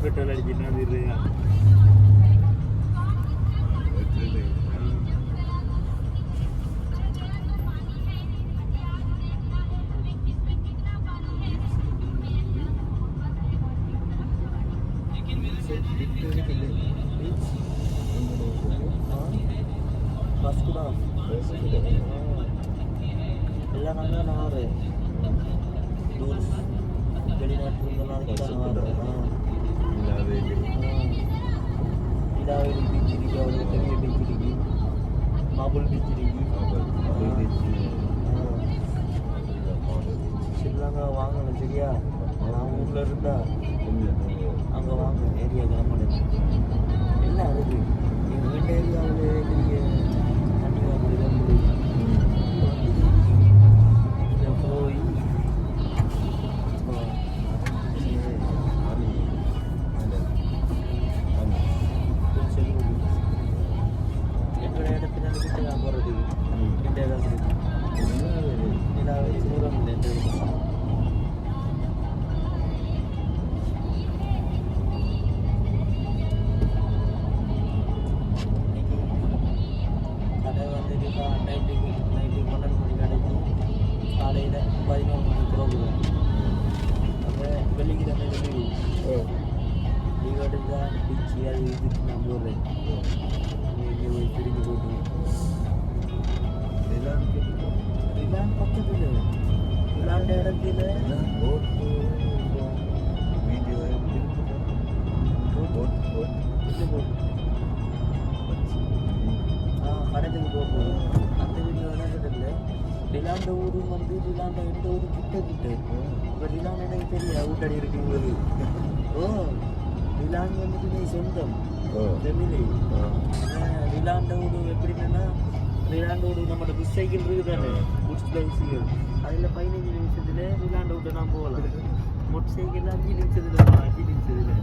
Petrol அடிச்சுட்டு வந்துடுறீங்க. Bus கூட எல்லாம் நாங்கள் நான் வரேன் டூர்ஸ் வெளிநாட்டு இருந்தெல்லாம் தான் வரேன். இடாவேலி பீச் இருக்கு, அவளுக்கு பெரிய பீச் இருக்கு, மாபுல் பீச் இருக்கு. ஸ்ரீலங்கா வாங்கணும் சரியா? நான் ஊரில் இருந்தா அங்கே வாங்கணும் ஏரியா கிளம்பணும் எல்லாம் அதுக்கு எங்கள் ஏரியாவில் பெரிய தண்ணி வாங்குறது போய் எங்களோட இடத்துல கிட்ட தான் போகிறது கிட்ட தான் நிலாவை தூரம் இல்லை எந்த கடை வந்துட்டு நைட்டுக்கு 12 மணி கடைக்கு காலையில் 11 மணி ப்ரோக்ராம். அப்போ வெள்ளிக்கிழமை லீவ் எடுத்தால் பீச்சு அது இதுக்கு நான் போடுறேன். இங்கே போய் திரும்பி போட்டு ரிலான் பக்கத்தில் ரிலாண்ட இடத்துல கடத்துக்கு போகும்போது அந்த வீடியோ இல்லை. ரிலாண்ட ஊரும் வந்து ரிலாண்ட எந்த ஊரு கிட்ட இப்போ ரிலான் எனக்கு தெரியல ஊட்டாடி இருக்கும்போது. ஓ ரிலான் வந்துட்டு நீ சொந்தம் ஃபெமிலி. ரிலாண்ட ஊரு எப்படின்னா ரிலாண்ட ஊரு நம்மளோட புஷ் சைக்கிள் இருக்குது தானே, புஷ் பைசிக்கல், அதில் 15 நிமிஷத்தில் ரிலாண்ட விட்டு நான் போகலாம். மொட்டை சைக்கிள் 5 நிமிஷத்தில் 5 நிமிஷத்தில்